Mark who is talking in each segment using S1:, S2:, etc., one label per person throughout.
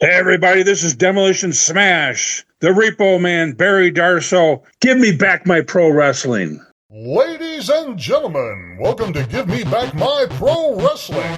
S1: Hey everybody, this is Demolition Smash, the Repo Man, Barry Darsow. Give me back my pro wrestling.
S2: Ladies and gentlemen, welcome to Give Me Back My Pro Wrestling.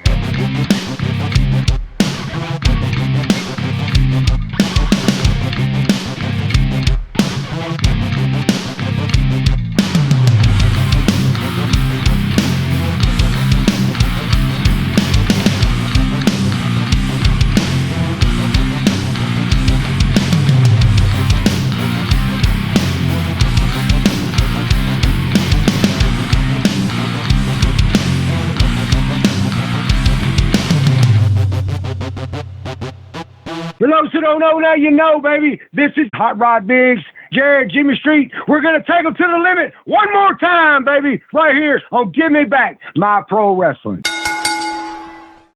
S3: For those who don't know, now you know, baby. This is Hot Rod Biggs, Jared, Jimmy Street. We're going to take them to the limit one more time, baby, right here on Give Me Back My Pro Wrestling.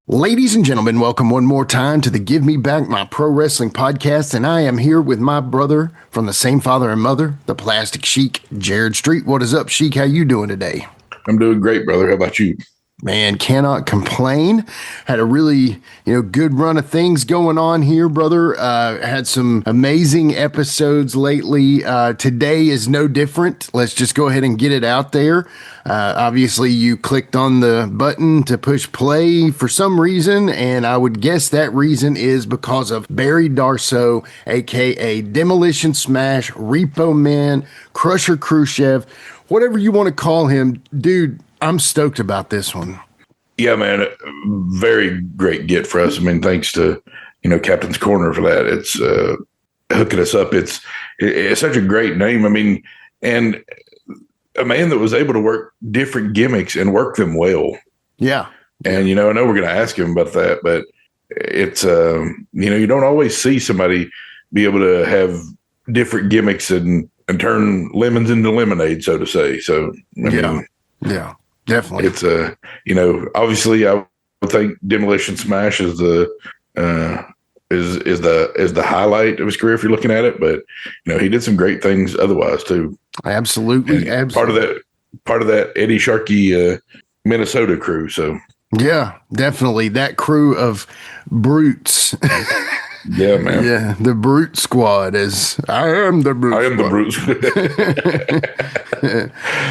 S4: Ladies and gentlemen, welcome one more time to the Give Me Back My Pro Wrestling podcast, and I am here with my brother from the same father and mother, the Plastic Sheik, Jared Street. What is up, Sheik? How you doing today?
S5: I'm doing great, brother. How about you?
S4: Man, cannot complain. Had a really, good run of things going on here, brother. Had some amazing episodes lately. Today is no different. Let's just go ahead and get it out there. Obviously, you clicked on the button to push play for some reason, and I would guess that reason is because of Barry Darsow, aka Demolition Smash, Repo Man, Krusher Krushev, whatever you want to call him, dude. I'm stoked about this one.
S5: Yeah, man. Very great get for us. I mean, thanks to, Captain's Corner for that. It's hooking us up. It's such a great name. I mean, and a man that was able to work different gimmicks and work them well.
S4: Yeah.
S5: And, I know we're going to ask him about that, but it's, you don't always see somebody be able to have different gimmicks and turn lemons into lemonade, so to say. So, I mean,
S4: yeah. Definitely.
S5: It's obviously I would think Demolition Smash is the highlight of his career if you're looking at it, but he did some great things otherwise too.
S4: Absolutely.
S5: Part of that Eddie Sharkey Minnesota crew. So
S4: yeah, definitely that crew of brutes.
S5: Yeah, man.
S4: Yeah, the Brute Squad is. I am the Brute.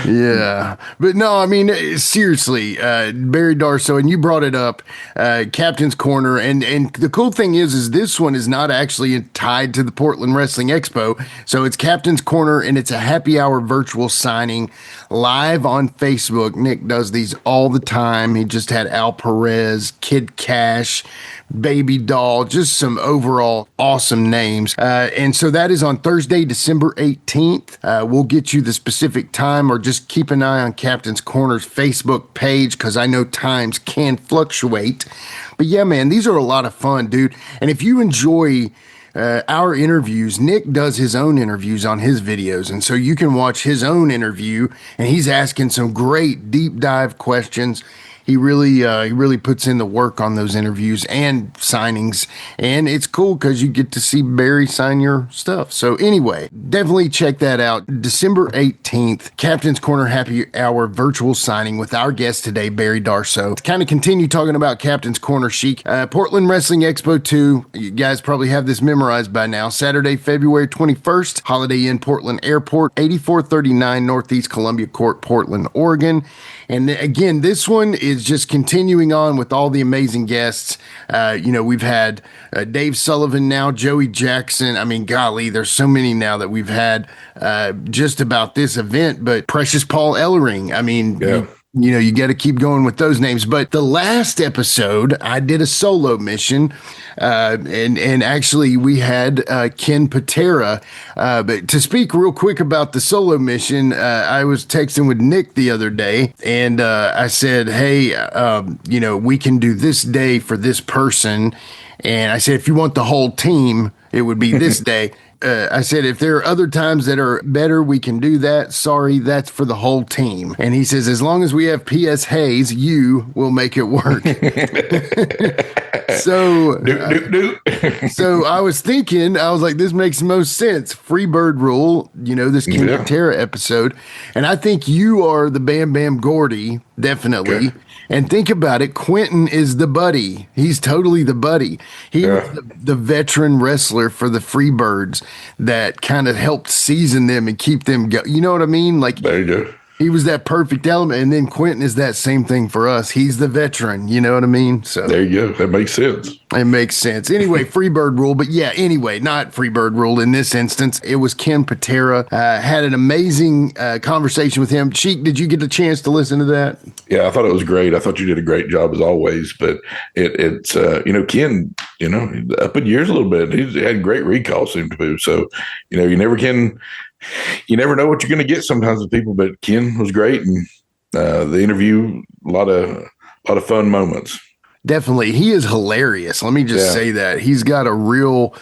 S4: Yeah, but no, I mean seriously, Barry Darsow, and you brought it up, Captain's Corner, and the cool thing is this one is not actually tied to the Portland Wrestling Expo, so it's Captain's Corner, and it's a happy hour virtual signing live on Facebook. Nick does these all the time. He just had Al Perez, Kid Cash, Baby Doll, just some overall awesome names. And so that is on Thursday, December 18th. We'll get you the specific time, or just keep an eye on Captain's Corner's Facebook page, because I know times can fluctuate. But yeah, man, these are a lot of fun, dude. And if you enjoy our interviews, Nick does his own interviews on his videos, and so you can watch his own interview, and he's asking some great deep dive questions. He really puts in the work on those interviews and signings, and it's cool because you get to see Barry sign your stuff. So anyway, definitely check that out. December 18th, Captain's Corner Happy Hour virtual signing with our guest today, Barry Darsow. To kind of continue talking about Captain's Corner, Sheik, Portland Wrestling Expo 2, you guys probably have this memorized by now. Saturday, February 21st, Holiday Inn Portland Airport, 8439 Northeast Columbia Court, Portland, Oregon. And again, this one is just continuing on with all the amazing guests. We've had Dave Sullivan now, Joey Jackson. I mean, golly, there's so many now that we've had just about this event. But Precious Paul Ellering, I mean,
S5: yeah.
S4: You got to keep going with those names. But the last episode, I did a solo mission, and actually we had Ken Patera. But to speak real quick about the solo mission, I was texting with Nick the other day, and I said, hey, we can do this day for this person. And I said, if you want the whole team, it would be this day. I said, if there are other times that are better, we can do that. Sorry, that's for the whole team. And he says, as long as we have P.S. Hayes, you will make it work. So I was thinking, I was like, this makes most sense. Free Byrd rule, this Ken Terra episode. And I think you are the Bam Bam Gordy, definitely.
S5: Okay.
S4: And think about it, Quinton is the buddy. He's totally the buddy. He was the veteran wrestler for the Freebirds that kind of helped season them and keep them go. You know what I mean? Like,
S5: there you go.
S4: He was that perfect element, and then Quinton is that same thing for us. He's the veteran, you know what I mean? So
S5: there you go. That makes sense.
S4: It makes sense. Anyway, Freebird rule, but yeah, anyway, not Freebird rule in this instance. It was Ken Patera. Had an amazing conversation with him. Sheik, did you get a chance to listen to that?
S5: Yeah, I thought it was great. I thought you did a great job as always. But it's Ken, up in years a little bit. He's had great recall, seemed to be. So, you never know what you're going to get sometimes with people. But Ken was great, and the interview, a lot of fun moments.
S4: Definitely. He is hilarious. Let me just say that. He's got a real,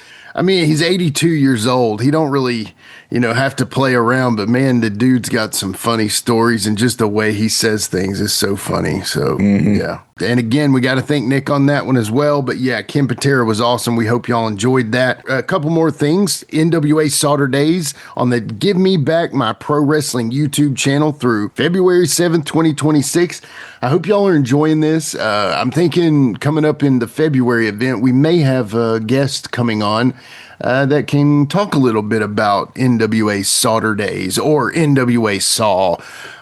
S4: he's 82 years old. He don't really, have to play around, but man, the dude's got some funny stories, and just the way he says things is so funny. So, yeah. And again, we got to thank Nick on that one as well. But yeah, Ken Patera was awesome. We hope y'all enjoyed that. A couple more things. NWA Solder Days on the Give Me Back My Pro Wrestling YouTube channel through February 7th, 2026. I hope y'all are enjoying this. I'm thinking coming up in the February event, we may have a guest coming on that can talk a little bit about NWA Solder Days or NWA Saw.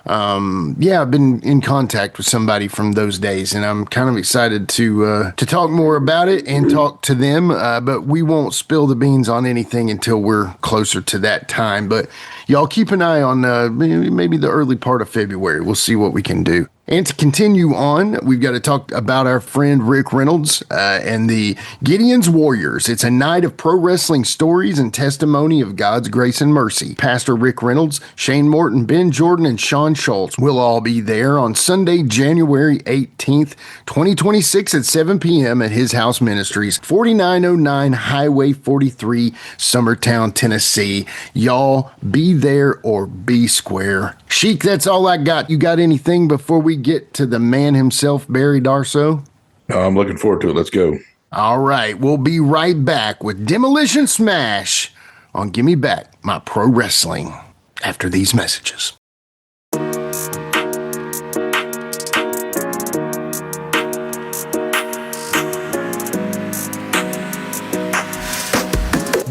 S4: I've been in contact with somebody from those days, and I'm kind of excited to talk more about it and talk to them. But we won't spill the beans on anything until we're closer to that time. But y'all keep an eye on maybe the early part of February. We'll see what we can do. And to continue on, we've got to talk about our friend Rick Reynolds and the Gideon's Warriors. It's a night of pro wrestling stories and testimony of God's grace and mercy. Pastor Rick Reynolds, Shane Morton, Ben Jordan, and Shawn Shultz will all be there on Sunday, January 18th, 2026 at 7 p.m. at his house ministries, 4909 Highway 43, Summertown, Tennessee. Y'all be there or be square. Sheik, that's all I got. You got anything before we get to the man himself, Barry Darsow?
S5: No, I'm looking forward to it. Let's go.
S4: All right, we'll be right back with Demolition Smash on Gimme Back My Pro Wrestling after these messages.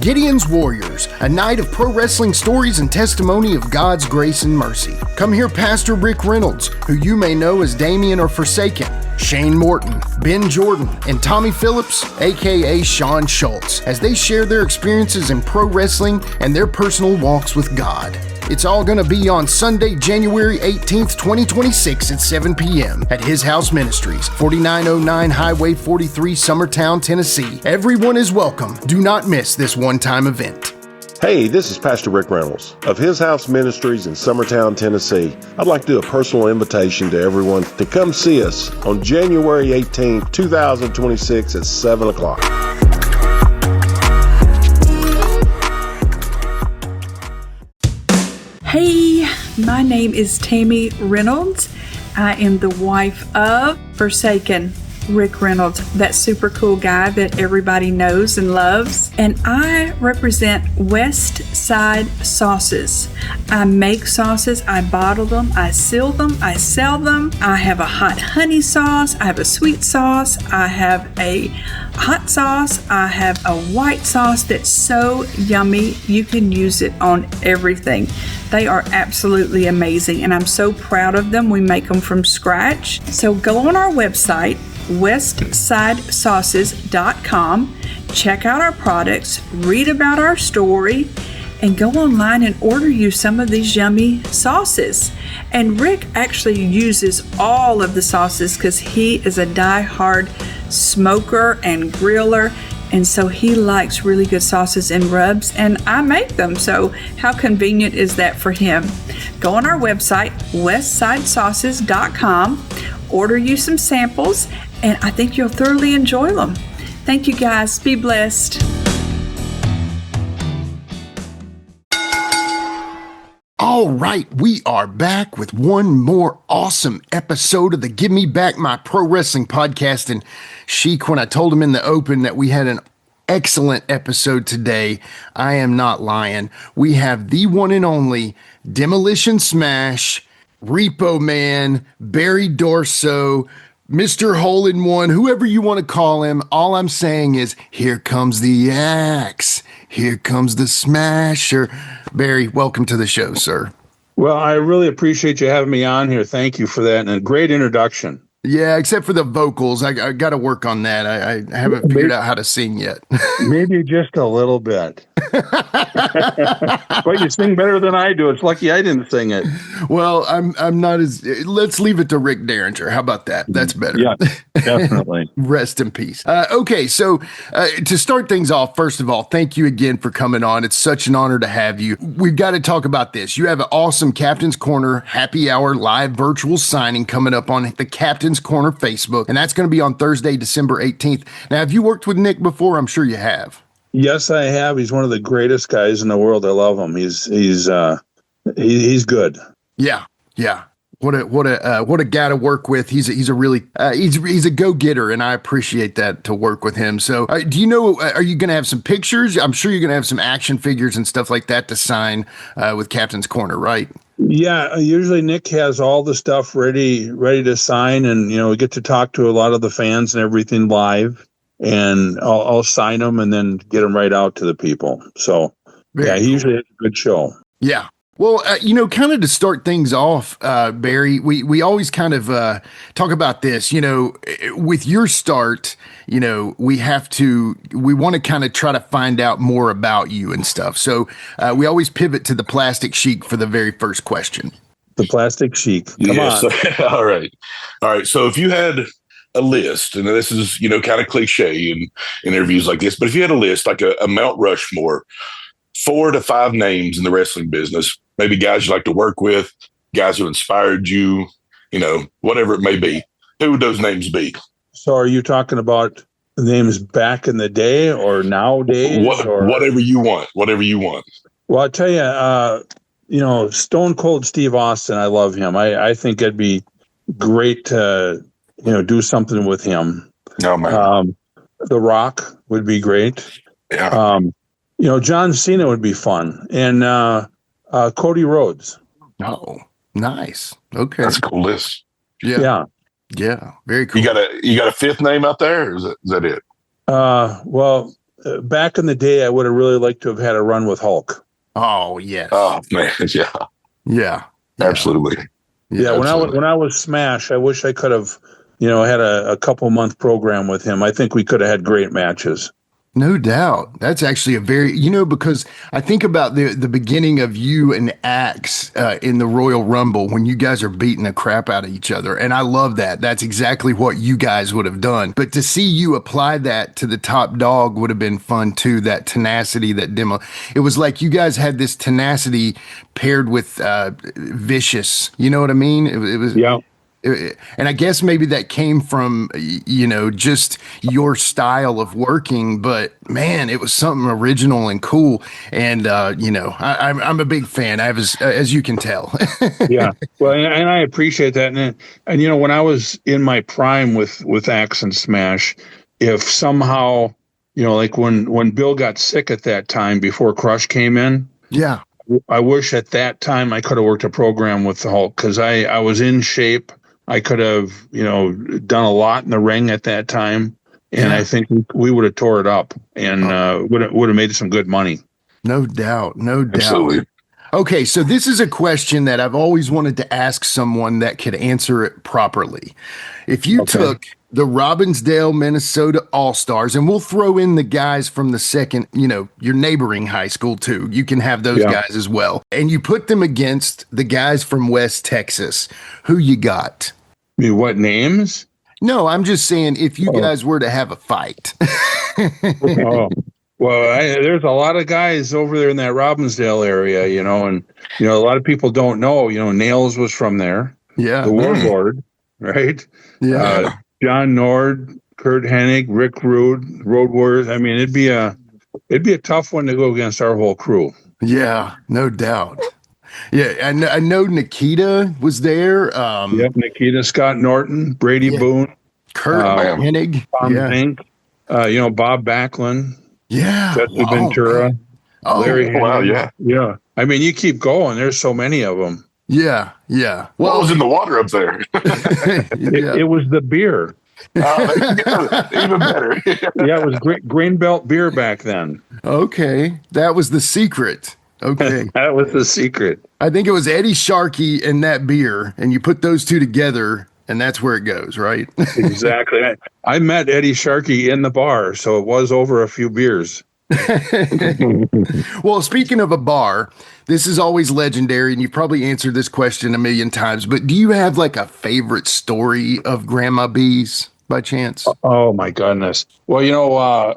S4: Gideon's Warriors, a night of pro wrestling stories and testimony of God's grace and mercy. Come hear Pastor Rick Reynolds, who you may know as Damien or Forsaken, Shane Morton, Ben Jordan, and Tommy Phillips, aka Shawn Shultz, as they share their experiences in pro wrestling and their personal walks with God. It's all going to be on Sunday, January 18th, 2026 at 7 p.m. at his house ministries, 4909 Highway 43, Summertown, Tennessee. Everyone is welcome. Do not miss this one-time event.
S6: Hey, this is Pastor Rick Reynolds of His House Ministries in Summertown, Tennessee. I'd like to do a personal invitation to everyone to come see us on January 18th, 2026 at 7 o'clock.
S7: Hey, my name is Tammy Reynolds. I am the wife of Forsaken Rick Reynolds, that super cool guy that everybody knows and loves. And I represent West Side Sauces. I make sauces, I bottle them, I seal them, I sell them. I have a hot honey sauce, I have a sweet sauce, I have a hot sauce, I have a white sauce that's so yummy you can use it on everything. They are absolutely amazing, and I'm so proud of them. We make them from scratch. So go on our website, westsidesauces.com, check out our products, read about our story, and go online and order you some of these yummy sauces. And Rick actually uses all of the sauces because he is a die-hard smoker and griller, and so he likes really good sauces and rubs, and I make them, so how convenient is that for him? Go on our website, westsidesauces.com, order you some samples, and I think you'll thoroughly enjoy them. Thank you guys. Be blessed.
S4: All right, we are back with one more awesome episode of the Give Me Back My Pro Wrestling podcast. And Sheik, when I told him in the open that we had an excellent episode today, I am not lying. We have the one and only Demolition Smash, Repo Man, Barry Darsow, Mr. Hole in One, whoever you want to call him, all I'm saying is, here comes the axe. Here comes the smasher. Barry, welcome to the show, sir.
S1: Well, I really appreciate you having me on here. Thank you for that. And a great introduction.
S4: Yeah, except for the vocals. I got to work on that. I haven't figured out how to sing yet.
S1: Maybe just a little bit. But you sing better than I do. It's lucky I didn't sing it.
S4: Well, I'm not as. Let's leave it to Rick Derringer. How about that? That's better.
S1: Yeah, definitely.
S4: Rest in peace. Okay, so to start things off, first of all, thank you again for coming on. It's such an honor to have you. We've got to talk about this. You have an awesome Captain's Corner happy hour live virtual signing coming up on the Captain's Corner Facebook, and that's going to be on Thursday, December 18th. Now, have you worked with Nick before? I'm sure you have.
S1: Yes, I have. He's one of the greatest guys in the world. I love him. He's good.
S4: Yeah. What a guy to work with. He's a really he's a go-getter, and I appreciate that to work with him. So, do you know? Are you going to have some pictures? I'm sure you're going to have some action figures and stuff like that to sign with Captain's Corner, right?
S1: Yeah, usually Nick has all the stuff ready to sign, and we get to talk to a lot of the fans and everything live, and I'll sign them and then get them right out to the people. So he usually has a good show. Yeah.
S4: Well, kind of to start things off, Barry, we always kind of talk about this, with your start, we want to kind of try to find out more about you and stuff. So we always pivot to the Plastic Sheik for the very first question.
S1: The Plastic Sheik. Come on.
S5: All right. So if you had a list, and this is, kind of cliche in interviews like this, but if you had a list, like a Mount Rushmore, 4 to 5 names in the wrestling business, maybe guys you like to work with, guys who inspired you, whatever it may be. Who would those names be?
S1: So are you talking about names back in the day or nowadays?
S5: Whatever you want.
S1: Well, I'll tell you, Stone Cold Steve Austin, I love him. I think it'd be great to, do something with him.
S5: Oh, man.
S1: The Rock would be great.
S5: Yeah.
S1: John Cena would be fun. And Cody Rhodes.
S4: Oh, nice. Okay.
S5: That's a cool list.
S1: Yeah.
S4: Very cool.
S5: You got a fifth name out there, or is that it?
S1: Well, back in the day, I would have really liked to have had a run with Hulk.
S4: Oh, yes.
S5: Oh, man. Yeah. Absolutely.
S1: Yeah. When I was Smash, I wish I could have, had a couple month program with him. I think we could have had great matches.
S4: No doubt. That's actually a very, because I think about the beginning of you and Axe in the Royal Rumble when you guys are beating the crap out of each other. And I love that. That's exactly what you guys would have done. But to see you apply that to the Top Dog would have been fun too. That tenacity, that demo. It was like you guys had this tenacity paired with vicious. You know what I mean? It was.
S1: Yeah.
S4: And I guess maybe that came from, just your style of working, but man, it was something original and cool. And, I'm a big fan, as you can tell.
S1: Yeah. Well, and I appreciate that. And, when I was in my prime with Axe and Smash, if somehow, like when Bill got sick at that time before Crush came in.
S4: Yeah.
S1: I wish at that time I could have worked a program with the Hulk because I was in shape. I could have, done a lot in the ring at that time, and I think we would have tore it up and would have made some good money.
S4: No doubt.
S5: Absolutely.
S4: Okay, so this is a question that I've always wanted to ask someone that could answer it properly. If you took the Robbinsdale, Minnesota All-Stars, and we'll throw in the guys from the second, your neighboring high school too. You can have those guys as well. And you put them against the guys from West Texas. Who you got?
S1: I mean, what names?
S4: No, I'm just saying if you guys were to have a fight.
S1: Well, there's a lot of guys over there in that Robbinsdale area, and, a lot of people don't know, Nails was from there.
S4: Yeah.
S1: The Warlord, right?
S4: Yeah.
S1: John Nord, Kurt Hennig, Rick Rude, Road Warriors. I mean, it'd be a tough one to go against our whole crew.
S4: Yeah, no doubt. Yeah, I know Nikita was there.
S1: Nikita, Scott Norton, Brady Boone,
S4: Kurt Hennig,
S1: Tom Hank, Bob Backlund, Jesse Ventura, Larry.
S5: Wow,
S1: yeah. I mean, you keep going. There's so many of them.
S4: Yeah, yeah.
S5: What
S4: Well,
S5: was in the water up there?
S1: It was the beer.
S5: Even better.
S1: Yeah, it was grain belt beer back then.
S4: Okay, that was the secret. Okay.
S1: That was the secret.
S4: I think it was Eddie Sharkey and that beer, and you put those two together, and that's where it goes, right?
S1: Exactly. I met Eddie Sharkey in the bar, so it was over a few beers.
S4: Well, speaking of a bar, this is always legendary, and you've probably answered this question a million times, but do you have like a favorite story of Grandma B's by chance?
S1: Oh my goodness. Well,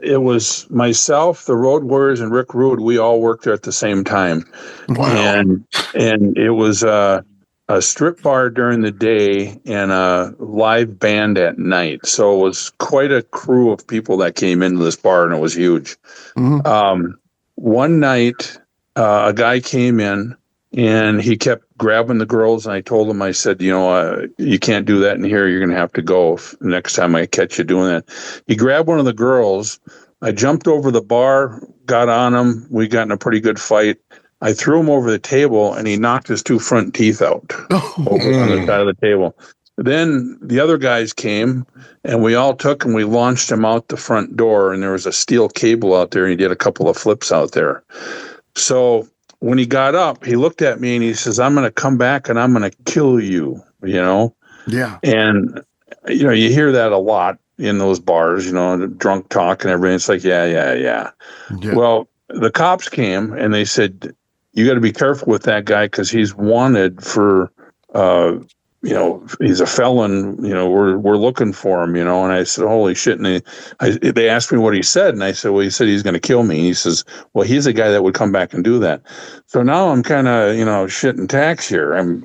S1: it was myself, the Road Warriors, and Rick Rude. We all worked there at the same time.
S5: Wow.
S1: And it was a strip bar during the day and a live band at night. So it was quite a crew of people that came into this bar, and it was huge.
S4: Mhm.
S1: One night, a guy came in and he kept grabbing the girls. And I told him, I said, you can't do that in here. You're going to have to go next time I catch you doing that. He grabbed one of the girls. I jumped over the bar, got on him. We got in a pretty good fight. I threw him over the table and he knocked his two front teeth out over on the side of the table. Then the other guys came and we all took and we launched him out the front door, and there was a steel cable out there and he did a couple of flips out there. So when he got up, he looked at me and he says, I'm going to come back and I'm going to kill you,
S4: Yeah.
S1: And, you hear that a lot in those bars, drunk talk and everything. It's like, yeah. Well, the cops came and they said, you got to be careful with that guy because he's wanted for, he's a felon, we're looking for him, and I said, holy shit. And they asked me what he said. And I said, well, he said he's going to kill me. And he says, well, he's a guy that would come back and do that. So now I'm kind of, shitting tacks here. I'm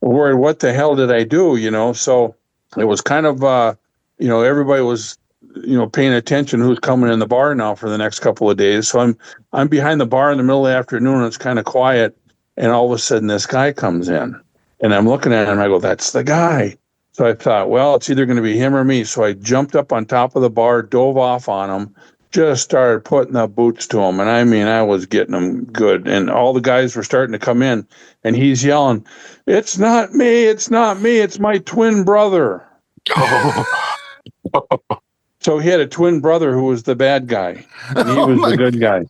S1: worried, what the hell did I do? So it was kind of, everybody was, paying attention who's coming in the bar now for the next couple of days. So I'm behind the bar in the middle of the afternoon and it's kind of quiet. And all of a sudden this guy comes in. And I'm looking at him, I go, that's the guy. So I thought, well, it's either going to be him or me. So I jumped up on top of the bar, dove off on him, just started putting the boots to him. And I was getting him good. And all the guys were starting to come in. And he's yelling, it's not me, it's my twin brother. So he had a twin brother who was the bad guy. And he was the good guy.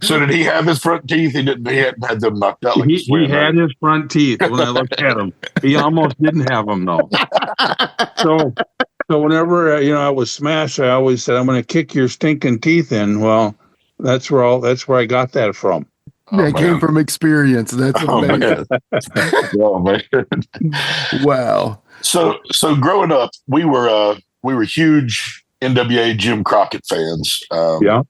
S5: So did he have his front teeth? He hadn't had them knocked out. Like
S1: he had his front teeth when I looked at him. He almost didn't have them though. So whenever I was smashed, I always said, "I'm going to kick your stinking teeth in." Well, that's where I got that from.
S4: That came from experience. That's amazing.
S5: Oh man!
S4: Wow.
S5: So growing up, we were huge NWA Jim Crockett fans.
S1: Yeah.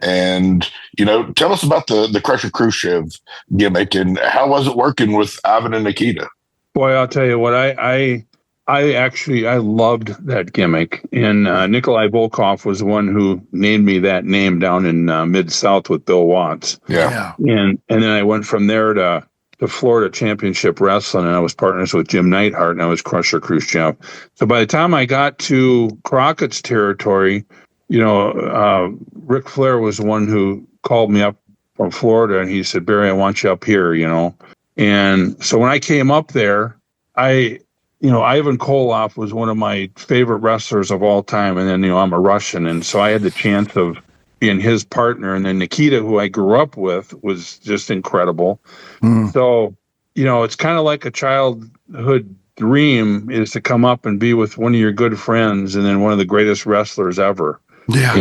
S5: And tell us about the Krusher Krushev gimmick and how was it working with Ivan and Nikita?
S1: Boy, I'll tell you what, I loved that gimmick, and Nikolai Volkov was the one who named me that name down in Mid-South with Bill Watts.
S5: Yeah.
S1: And then I went from there to Florida Championship Wrestling, and I was partners with Jim Neidhart, and I was Krusher Krushev. So by the time I got to Crockett's territory, Ric Flair was the one who called me up from Florida, and he said, Barry, I want you up here, And so when I came up there, Ivan Koloff was one of my favorite wrestlers of all time. And then, I'm a Russian. And so I had the chance of being his partner. And then Nikita, who I grew up with, was just incredible. So, it's kind of like a childhood dream is to come up and be with one of your good friends and then one of the greatest wrestlers ever.
S4: Yeah.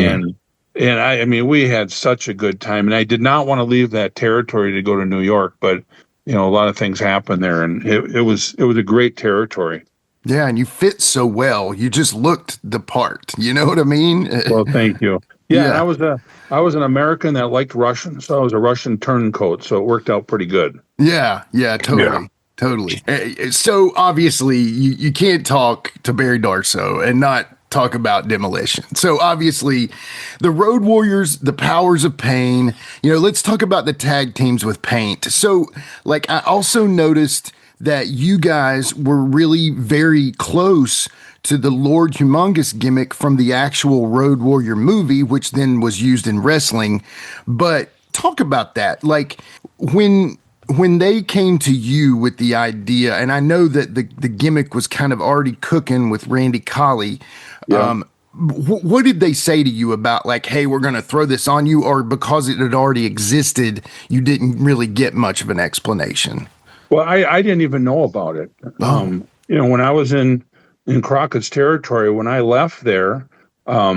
S1: And I mean, we had such a good time. And I did not want to leave that territory to go to New York, but a lot of things happened there, and it was a great territory.
S4: Yeah, and you fit so well. You just looked the part. You know what I mean?
S1: Well, thank you. Yeah. And I was an American that liked Russian, so I was a Russian turncoat, so it worked out pretty good.
S4: Yeah, totally. So obviously, you can't talk to Barry Darsow and not talk about Demolition. So obviously, the Road Warriors, the Powers of Pain. Let's talk about the tag teams with Paint. So, I also noticed that you guys were really very close to the Lord Humongous gimmick from the actual Road Warrior movie, which then was used in wrestling. But Talk about that. Like when they came to you with the idea, and I know that the gimmick was kind of already cooking with Randy Colley.
S1: Yeah.
S4: What did they say to you about like, hey, we're going to throw this on you, or because it had already existed, you didn't really get much of an explanation?
S1: Well, I didn't even know about it. When I was in Crockett's territory, when I left there, I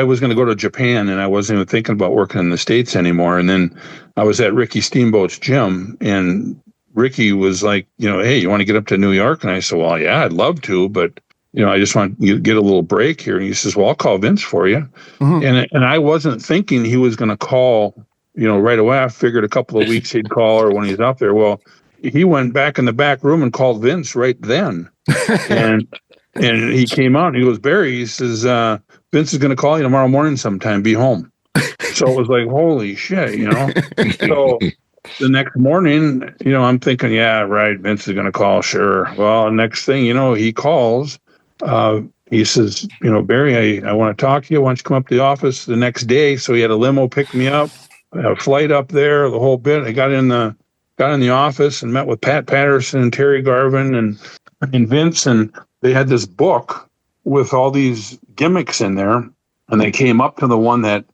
S1: was going to go to Japan, and I wasn't even thinking about working in the States anymore. And then I was at Ricky Steamboat's gym, and Ricky was like, hey, you want to get up to New York? And I said, well, yeah, I'd love to, but I just want you to get a little break here. And he says, well, I'll call Vince for you. And I wasn't thinking he was going to call, right away. I figured a couple of weeks he'd call, or when he's out there. Well, he went back in the back room and called Vince right then. And he came out and he goes, Barry, he says, Vince is going to call you tomorrow morning sometime. Be home. So it was like, holy shit, So the next morning, I'm thinking, yeah, right, Vince is going to call. Sure. Well, next thing, he calls. He says, Barry, I want to talk to you. Why don't you come up to the office the next day? So he had a limo pick me up, a flight up there, the whole bit. I got in the office and met with Pat Patterson and Terry Garvin and Vince, and they had this book with all these gimmicks in there, and they came up to the one that,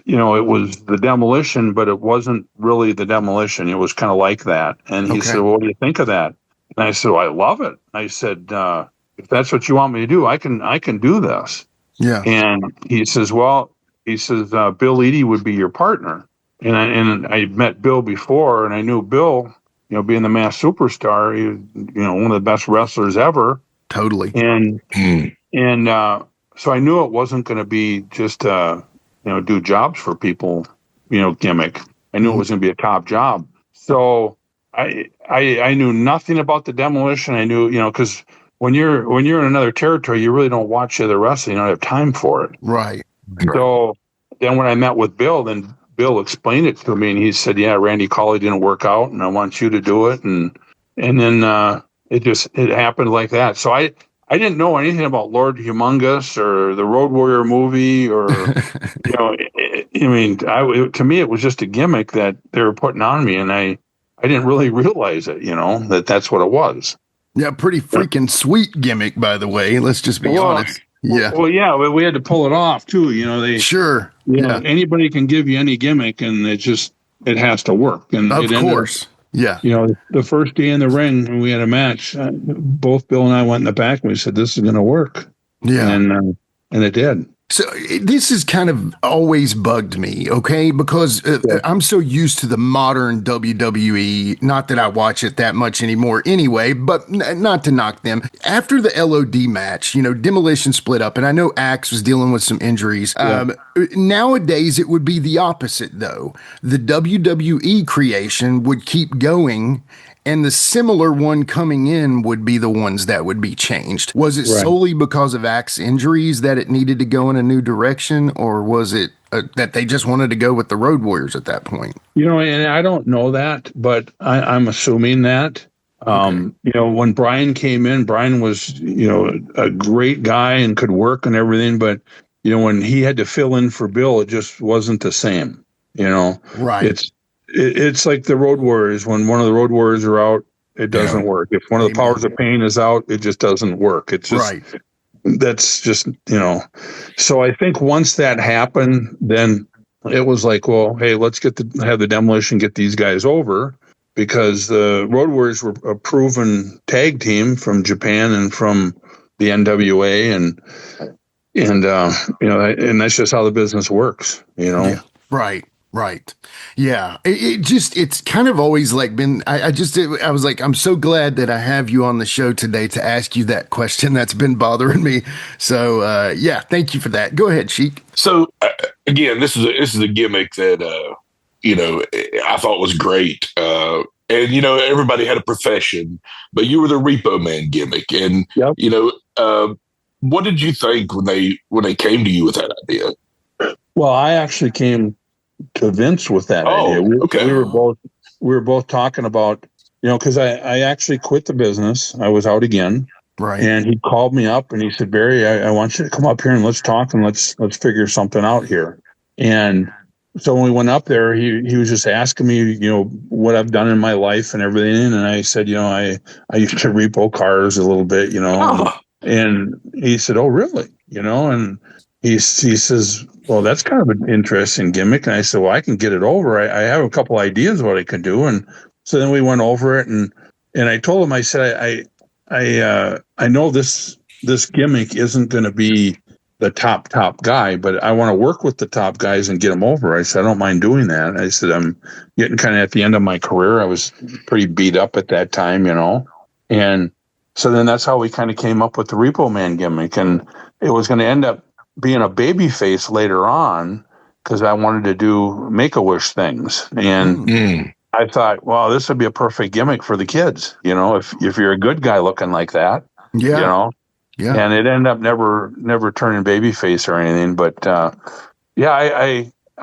S1: it was the Demolition, but it wasn't really the Demolition. It was kind of like that. And he said, well, what do you think of that? And I said, well, I love it. I said, if that's what you want me to do, I can do this.
S4: Yeah.
S1: And he says, Bill Eadie would be your partner. And I met Bill before, and I knew Bill, being the Masked Superstar, he was, one of the best wrestlers ever.
S4: Totally.
S1: And so I knew it wasn't going to be just do jobs for people, gimmick. I knew it was going to be a top job. So I knew nothing about the Demolition. I knew, because when you're in another territory, you really don't watch the other wrestling. You don't have time for it.
S4: Right.
S1: So then when I met with Bill, then Bill explained it to me, and he said, yeah, Randy Colley didn't work out, and I want you to do it. And then it happened like that. So I didn't know anything about Lord Humongous or the Road Warrior movie, or to me it was just a gimmick that they were putting on me, and I didn't really realize it, that's what it was.
S4: Yeah, pretty freaking sweet gimmick, by the way. Let's just be honest. Yeah.
S1: Well, yeah, we had to pull it off too.
S4: Sure.
S1: Anybody can give you any gimmick, and it has to work. And
S4: of course. Yeah.
S1: The first day in the ring when we had a match, both Bill and I went in the back and we said, this is going to work.
S4: Yeah.
S1: And it did.
S4: So this has kind of always bugged me, okay? Because I'm so used to the modern WWE, not that I watch it that much anymore anyway, but not to knock them. After the LOD match, Demolition split up, and I know Axe was dealing with some injuries. Yeah. Nowadays, it would be the opposite, though. The WWE creation would keep going, and the similar one coming in would be the ones that would be changed. Was it solely because of Axe injuries that it needed to go in a new direction, or was it that they just wanted to go with the Road Warriors at that point?
S1: And I don't know that, but I'm assuming that. When Brian came in, Brian was, a great guy and could work and everything, but, when he had to fill in for Bill, it just wasn't the same,
S4: Right.
S1: It's like the Road Warriors. When one of the Road Warriors are out, it doesn't work. If one of the Powers of Pain is out, it just doesn't work. It's just, that's just, so I think once that happened, then it was like, well, hey, let's have the Demolition get these guys over, because the Road Warriors were a proven tag team from Japan and from the NWA, and and that's just how the business works,
S4: Yeah. Right. Yeah. It's kind of always like been, I was like, I'm so glad that I have you on the show today to ask you that question that's been bothering me. So, thank you for that. Go ahead, Sheik.
S5: So again, this is a gimmick that, I thought was great. And, everybody had a profession, but you were the Repo Man gimmick. And, what did you think when they came to you with that idea?
S1: Well, I actually came to Vince with that idea. We were both talking about, because I actually quit the business. I was out again.
S4: Right.
S1: And he called me up and he said, Barry, I want you to come up here and let's talk and let's figure something out here. And, so when we went up there, he was just asking me, what I've done in my life and everything. And I said, I used to repo cars a little bit, and he said, oh, really? And he says, well, that's kind of an interesting gimmick. And I said, well, I can get it over. I have a couple ideas what I could do. And so then we went over it, and I told him, I said, I know this gimmick isn't going to be the top guy, but I want to work with the top guys and get them over. I said, I don't mind doing that. I said, I'm getting kind of at the end of my career. I was pretty beat up at that time, and so then that's how we kind of came up with the Repo Man gimmick. And it was going to end up being a baby face later on because I wanted to do Make-A-Wish things. And I thought, well, this would be a perfect gimmick for the kids, if you're a good guy looking like that, Yeah. And it ended up never turning babyface or anything. But I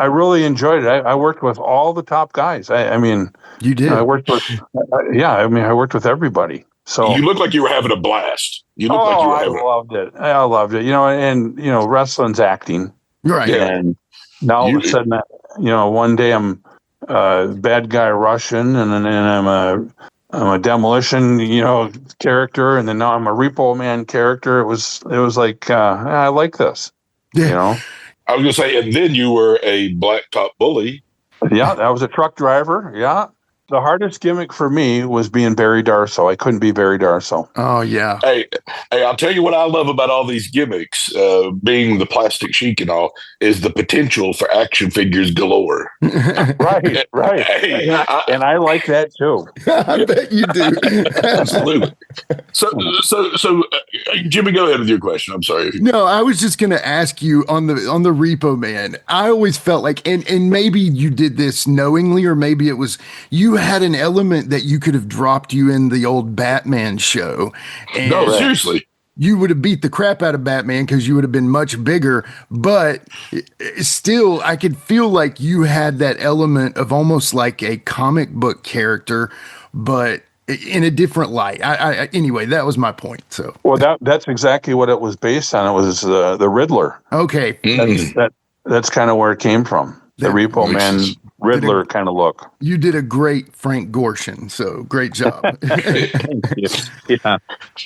S1: really enjoyed it. I worked with all the top guys. I mean,
S4: you did.
S1: I worked with, I worked with everybody. So
S5: you looked like you were having a blast. You looked like you were having.
S1: I loved it. And wrestling's acting,
S4: right?
S1: And now all of a sudden, one day I'm bad guy Russian, and then I'm a Demolition, character, and then now I'm a Repo Man character. It was like I like this,
S5: I was gonna say, and then you were a blacktop bully.
S1: Yeah, I was a truck driver. Yeah, the hardest gimmick for me was being Barry Darsow. I couldn't be Barry Darsow.
S4: Oh yeah.
S5: Hey, I'll tell you what I love about all these gimmicks, being the Plastic Sheik and all, is the potential for action figures galore.
S1: Right. Hey, and I like that too.
S4: I bet you do.
S5: Absolutely. So, Jimmy, go ahead with your question. I'm sorry.
S4: No, I was just going to ask you on the Repo Man. I always felt like, and maybe you did this knowingly, or maybe it was you had an element that you could have dropped you in the old Batman show. And
S5: no, seriously.
S4: You would have beat the crap out of Batman because you would have been much bigger, but still, I could feel like you had that element of almost like a comic book character, but in a different light. Anyway, that was my point. So,
S1: well, that's exactly what it was based on. It was the Riddler.
S4: Okay,
S1: that's kind of where it came from. The Repo Man Riddler kind of look.
S4: You did a great Frank Gorshin, so great job.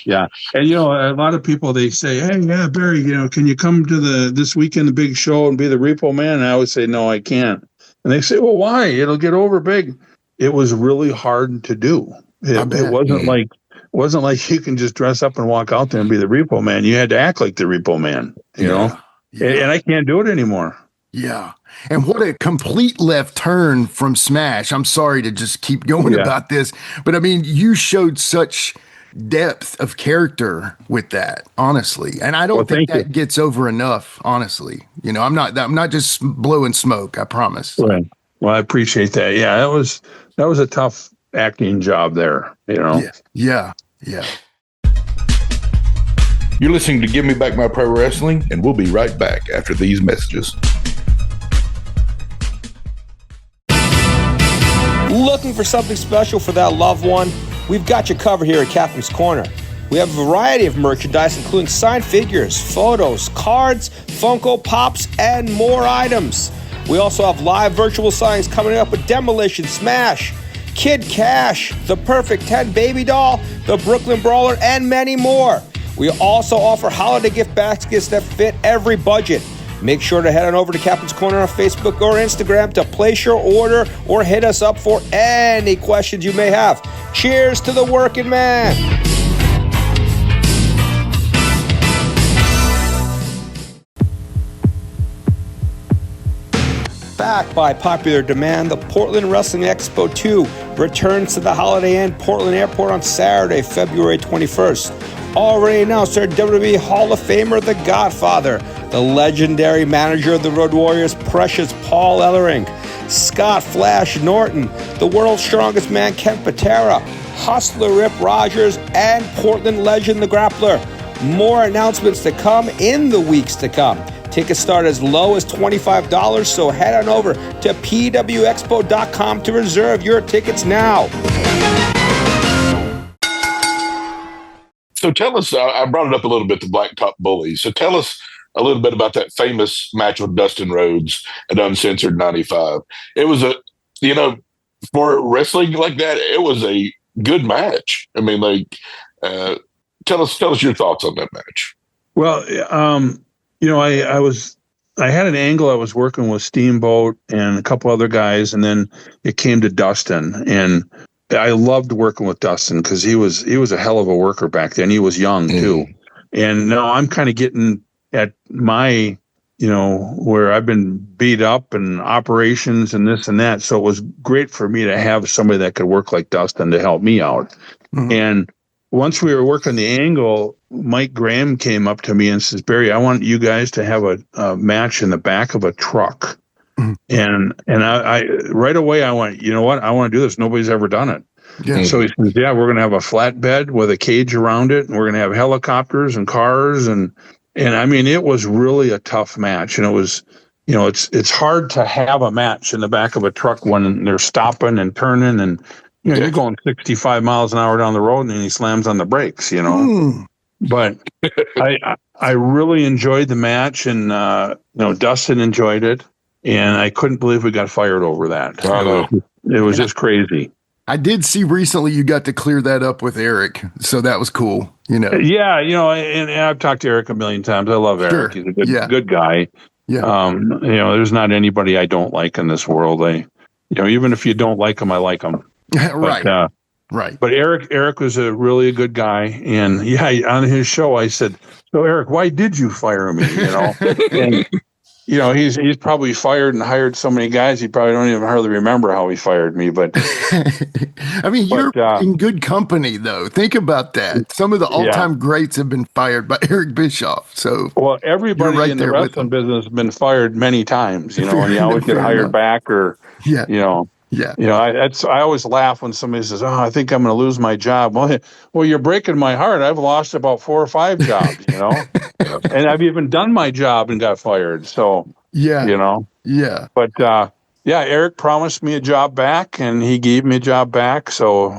S1: Yeah. And a lot of people, they say, hey, yeah, Barry, can you come to this weekend, the big show, and be the Repo Man? And I always say, no, I can't. And they say, well, why? It'll get over big. It was really hard to do. It wasn't like you can just dress up and walk out there and be the Repo Man. You had to act like the Repo Man, know? And I can't do it anymore.
S4: Yeah. And what a complete left turn from Smash. I'm sorry to just keep going about this, but I mean, you showed such depth of character with that, honestly. And I don't think that gets over enough, honestly. I'm not just blowing smoke, I promise.
S1: Right. Well, I appreciate that. Yeah, that was a tough acting job there,
S4: Yeah.
S5: You're listening to Give Me Back My Pro Wrestling, and we'll be right back after these messages.
S8: Looking for something special for that loved one? We've got you covered here at Captain's Corner. We have a variety of merchandise, including signed figures, photos, cards, Funko Pops, and more items. We also have live virtual signings coming up with Demolition, Smash, Kid Cash, The Perfect 10 Baby Doll, The Brooklyn Brawler, and many more. We also offer holiday gift baskets that fit every budget. Make sure to head on over to Captain's Corner on Facebook or Instagram to place your order or hit us up for any questions you may have. Cheers to the working man. Back by popular demand, the Portland Wrestling Expo 2 returns to the Holiday Inn Portland Airport on Saturday, February 21st. Already announced our WWE Hall of Famer, The Godfather, the legendary manager of the Road Warriors, Precious Paul Ellering, Scott Flash Norton, the world's strongest man, Ken Patera, Hustler Rip Rogers, and Portland legend, The Grappler. More announcements to come in the weeks to come. Tickets start as low as $25, so head on over to pwexpo.com to reserve your tickets now.
S5: So tell us, I brought it up a little bit, the Blacktop Bully. So tell us a little bit about that famous match with Dustin Rhodes at Uncensored 95. It was for wrestling like that, it was a good match. I mean, tell us your thoughts on that match.
S1: Well, I had an angle. I was working with Steamboat and a couple other guys, and then it came to Dustin, and I loved working with Dustin because he was a hell of a worker back then. He was young too, and now I'm kind of getting at my, where I've been beat up and operations and this and that. So it was great for me to have somebody that could work like Dustin to help me out. Mm-hmm. And once we were working the angle, Mike Graham came up to me and says, Barry, I want you guys to have a match in the back of a truck. Mm-hmm. And I right away, I went, you know what? I want to do this. Nobody's ever done it. Yeah. So he says, yeah, we're going to have a flatbed with a cage around it. And we're going to have helicopters and cars. And I mean, it was really a tough match. And it was, it's hard to have a match in the back of a truck when they're stopping and turning and, you're going 65 miles an hour down the road and then he slams on the brakes, But I really enjoyed the match, and Dustin enjoyed it, and I couldn't believe we got fired over that. It was just crazy.
S4: I did see recently you got to clear that up with Eric, so that was cool.
S1: Yeah, and I've talked to Eric a million times. I love Eric. He's a good guy. Yeah. There's not anybody I don't like in this world. Even if you don't like him, I like him.
S4: Right. Right.
S1: But Eric was a really good guy. And on his show, I said, so Eric, why did you fire me? And, he's probably fired and hired so many guys. He probably don't even hardly remember how he fired me. But
S4: I mean, you're in good company, though. Think about that. Some of the all-time greats have been fired by Eric Bischoff. So,
S1: well, everybody in the wrestling business has been fired many times, and you always get hired back or, Yeah. I always laugh when somebody says, "Oh, I think I'm going to lose my job." Well, you're breaking my heart. I've lost about 4 or 5 jobs, and I've even done my job and got fired. So,
S4: yeah.
S1: But Eric promised me a job back, and he gave me a job back. So,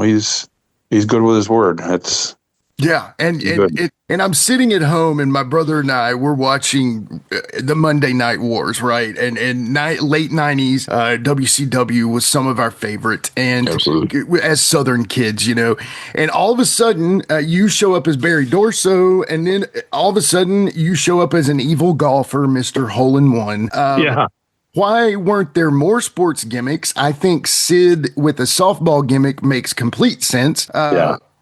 S1: he's good with his word.
S4: And I'm sitting at home, and my brother and I we're watching the Monday Night Wars, right? And late '90s WCW was some of our favorite, and as Southern kids, And all of a sudden, you show up as Barry Darsow, and then all of a sudden, you show up as an evil golfer, Mr. Hole in One. Why weren't there more sports gimmicks? I think Sid with a softball gimmick makes complete sense.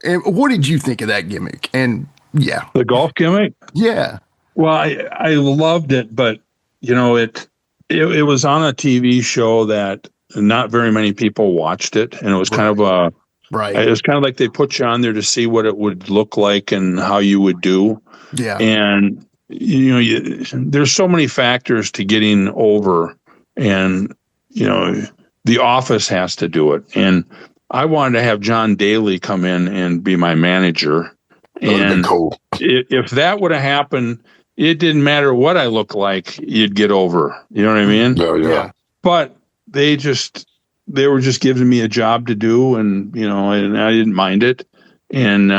S4: And what did you think of that gimmick? And
S1: the golf gimmick.
S4: Yeah.
S1: Well, I loved it, but it was on a TV show that not very many people watched it, and it was kind of it was kind of like they put you on there to see what it would look like and how you would do.
S4: Yeah.
S1: And there's so many factors to getting over, and the office has to do it, and I wanted to have John Daly come in and be my manager. And
S5: cool.
S1: If that would have happened, it didn't matter what I looked like, you'd get over. You know what I mean?
S5: Oh, yeah.
S1: But they were just giving me a job to do, and and I didn't mind it. And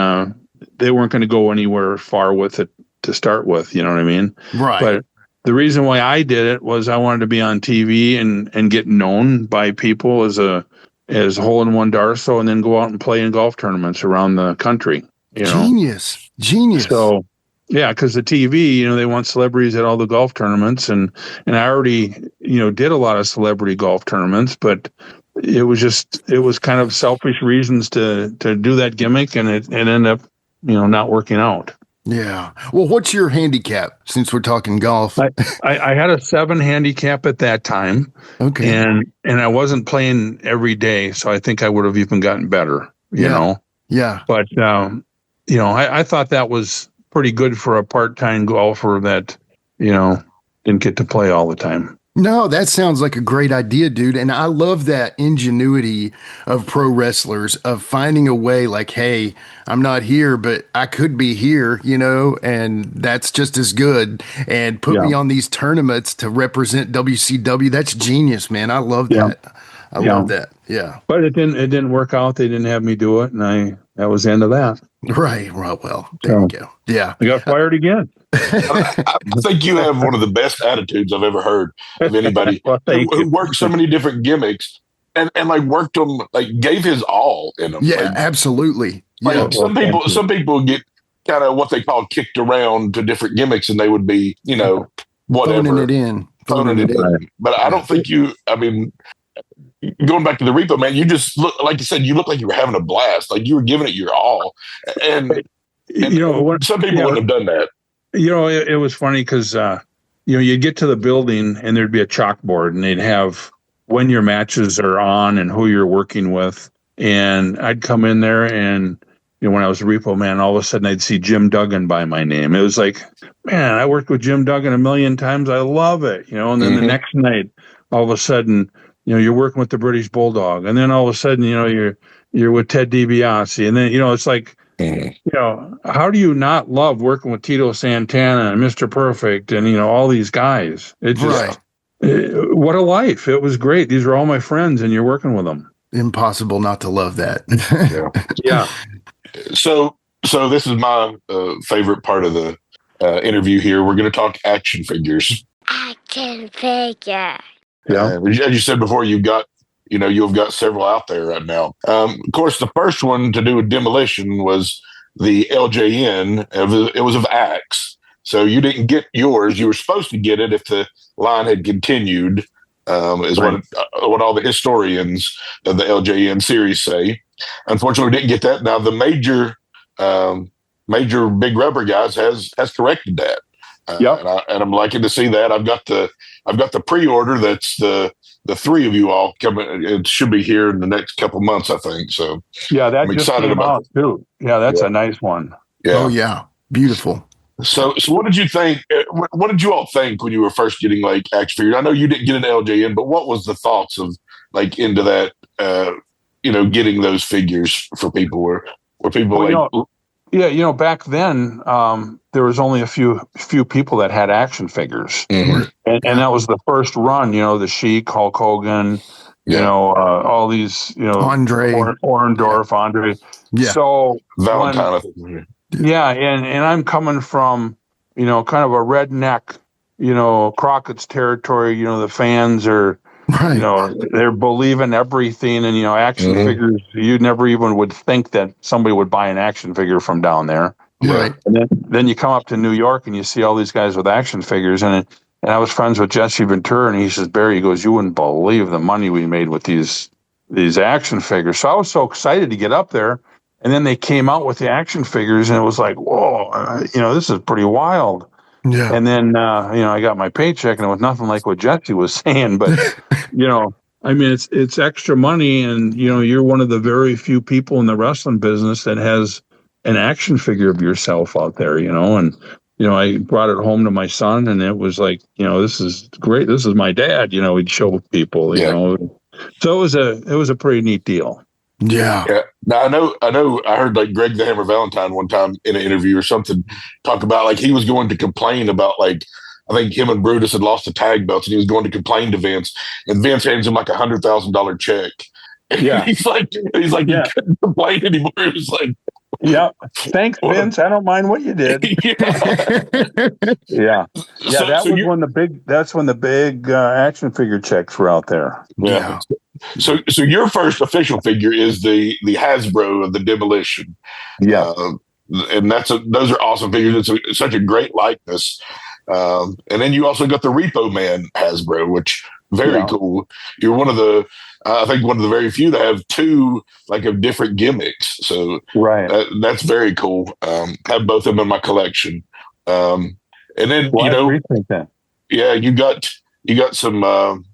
S1: they weren't going to go anywhere far with it to start with. You know what I mean?
S4: Right.
S1: But the reason why I did it was I wanted to be on TV and get known by people as Hole in One Darsow, and then go out and play in golf tournaments around the country.
S4: Genius.
S1: So, because the TV, they want celebrities at all the golf tournaments, and I already, did a lot of celebrity golf tournaments, but it was kind of selfish reasons to do that gimmick, and it ended up, not working out.
S4: Yeah. Well, what's your handicap since we're talking golf?
S1: I had a 7 handicap at that time.
S4: Okay.
S1: And I wasn't playing every day, so I think I would have even gotten better, you know?
S4: Yeah.
S1: But, I thought that was pretty good for a part-time golfer that, didn't get to play all the time.
S4: No, that sounds like a great idea, dude. And I love that ingenuity of pro wrestlers of finding a way like, hey, I'm not here, but I could be here, and that's just as good. And put me on these tournaments to represent WCW. That's genius, man. I love that. I love that. Yeah.
S1: But it didn't work out. They didn't have me do it. And that was the end of that.
S4: Right. Well, there you go. Yeah.
S1: I got fired again.
S5: I think you have one of the best attitudes I've ever heard of anybody
S1: Well, thank you.
S5: who worked so many different gimmicks and like worked them, like gave his all in them.
S4: Yeah,
S5: Like,
S4: absolutely. Yeah.
S5: like some people get kind of what they call kicked around to different gimmicks, and they would be, whatever,
S4: Phoning it in.
S5: phoning it in.
S1: Right.
S5: But I don't think going back to the Repo, man, you just look, like you said, you look like you were having a blast, like you were giving it your all, and some people wouldn't have done that.
S1: It was funny because you'd get to the building and there'd be a chalkboard and they'd have when your matches are on and who you're working with, and I'd come in there and when I was a Repo man, all of a sudden I'd see Jim Duggan by my name. It was like, man, I worked with Jim Duggan a million times. I love it, and then the next night, all of a sudden, you're working with the British Bulldog, and then all of a sudden, you're with Ted DiBiase, and then it's like, how do you not love working with Tito Santana and Mr. Perfect and all these guys? It just, what a life! It was great. These are all my friends, and you're working with them.
S4: Impossible not to love that.
S1: Yeah.
S5: So this is my favorite part of the interview here. We're going to talk action figures.
S9: Action figure.
S5: Yeah. As you said before, you've got several out there right now. Of course, the first one to do with Demolition was the LJN. It was of Axe. So you didn't get yours. You were supposed to get it if the line had continued, what all the historians of the LJN series say. Unfortunately, we didn't get that. Now, the major Big Rubber guys has corrected that. And I'm liking to see that. I've got the pre-order. That's the three of you all coming. It should be here in the next couple months, I think. So
S1: that
S5: I'm
S1: just
S5: excited
S1: came
S5: about
S1: out too. Yeah, that's a nice one.
S5: Yeah.
S4: Oh yeah, beautiful.
S5: So what did you think? What did you all think when you were first getting like action figures? I know you didn't get an LJN, but what was the thoughts of like into that? Getting those figures for people were people
S1: back then there was only a few people that had action figures, and that was the first run. The Sheik, Hulk Hogan, all these,
S4: Andre,
S1: Orndorff, Andre.
S4: Yeah.
S1: So
S5: Valentine.
S1: And I'm coming from, kind of a redneck, Crockett's territory. The fans are, they're believing everything, and action figures. You never even would think that somebody would buy an action figure from down there,
S4: right?
S1: And then you come up to New York and you see all these guys with action figures, and I was friends with Jesse Ventura, and he says, Barry, he goes, you wouldn't believe the money we made with these action figures. So I was so excited to get up there. And then they came out with the action figures, and it was like, whoa, this is pretty wild.
S4: Yeah.
S1: And then, I got my paycheck, and it was nothing like what Jesse was saying. But, it's extra money, and, you're one of the very few people in the wrestling business that has an action figure of yourself out there, And, I brought it home to my son, and it was like, this is great. This is my dad. He'd show people, So it was a pretty neat deal.
S4: Yeah.
S5: Now I know. I heard like Greg the Hammer Valentine one time in an interview or something talk about like he was going to complain about like I think him and Brutus had lost the tag belts and he was going to complain to Vince, and Vince hands him like $100,000 check. And he's like you couldn't complain anymore. It was like,
S1: thanks, Vince. I don't mind what you did. That's when the big action figure checks were out there.
S5: Yeah. So your first official figure is the Hasbro of the Demolition.
S1: Yeah.
S5: And those are awesome figures. It's such a great likeness. And then you also got the Repo Man Hasbro, which very cool. You're one of the very few that have two like of different gimmicks. So that's very cool. Have both of them in my collection. And then you got some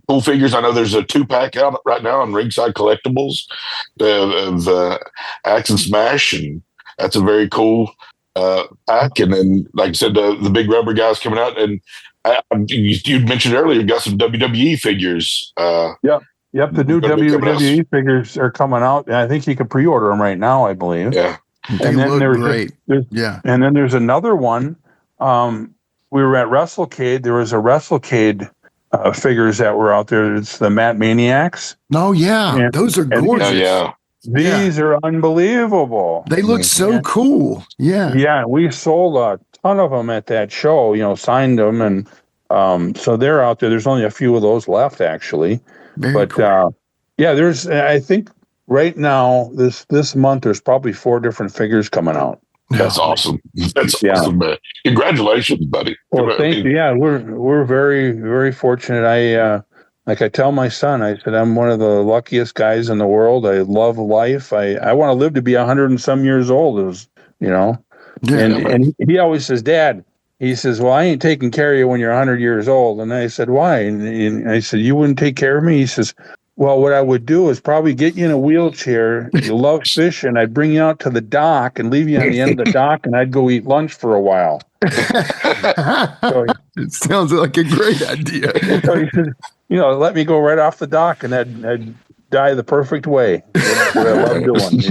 S5: cool figures. I know there's a 2-pack out right now on Ringside Collectibles of Axe and Smash, and that's a very cool pack. And then, like I said, the Big Rubber guys coming out, and you mentioned earlier, you got some WWE figures.
S1: Yep, the new WWE figures are coming out. I think you can pre-order them right now, I believe.
S5: Yeah,
S1: and then there's
S4: great.
S1: And then there's another one. We were at WrestleCade. There was a WrestleCade figures that were out there. It's the Matt Maniacs.
S4: Oh yeah, those are gorgeous.
S1: These are unbelievable.
S4: They look so cool. Yeah.
S1: Yeah, we sold a ton of them at that show, signed them. And so they're out there. There's only a few of those left, actually.
S4: Very cool.
S1: There's, I think right now, this month, there's probably 4 different figures coming out.
S5: That's awesome. That's awesome, man. Congratulations, buddy.
S1: Well, thank you. Yeah, we're very, very fortunate. Like I tell my son, I said, I'm one of the luckiest guys in the world. I love life. I want to live to be 100 and some years old. And he always says, Dad, he says, well, I ain't taking care of you when you're 100 years old. And I said, why? And I said, you wouldn't take care of me? He says, well, what I would do is probably get you in a wheelchair. You love fishing. I'd bring you out to the dock and leave you on the end of the dock, and I'd go eat lunch for a while.
S4: It sounds like a great idea.
S1: So he said, let me go right off the dock, and I'd die the perfect way. What I love doing,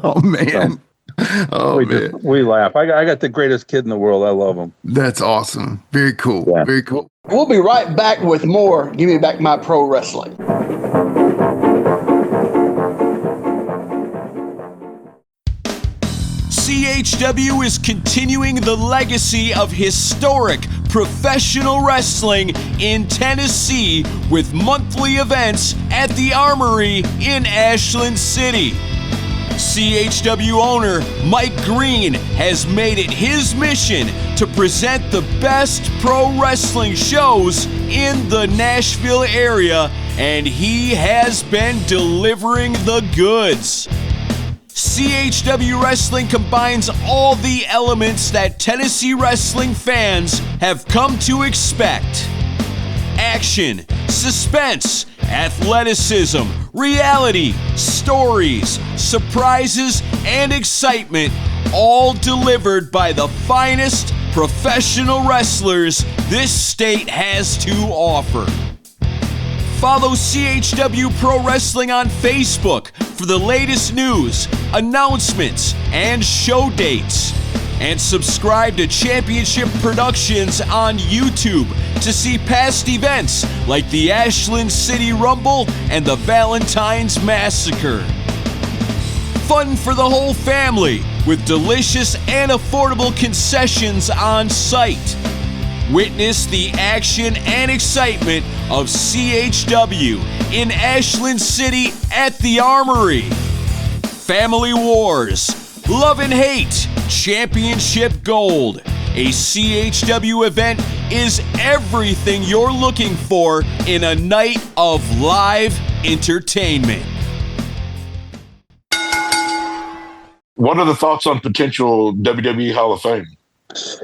S4: Oh, man. Man.
S1: We laugh. I got the greatest kid in the world. I love him.
S4: That's awesome. Very cool. Yeah. Very cool.
S10: We'll be right back with more Give Me Back My Pro Wrestling.
S11: CHW is continuing the legacy of historic professional wrestling in Tennessee with monthly events at the Armory in Ashland City. CHW owner Mike Green has made it his mission to present the best pro wrestling shows in the Nashville area, and he has been delivering the goods. CHW Wrestling combines all the elements that Tennessee wrestling fans have come to expect. Action, suspense, athleticism, reality, stories, surprises, and excitement, all delivered by the finest professional wrestlers this state has to offer. Follow CHW Pro Wrestling on Facebook for the latest news, announcements, and show dates. And subscribe to Championship Productions on YouTube to see past events like the Ashland City Rumble and the Valentine's Massacre. Fun for the whole family with delicious and affordable concessions on site. Witness the action and excitement of CHW in Ashland City at the Armory. Family Wars, Love and Hate, Championship Gold. A CHW event is everything you're looking for in a night of live entertainment.
S5: What are the thoughts on potential WWE Hall of Fame?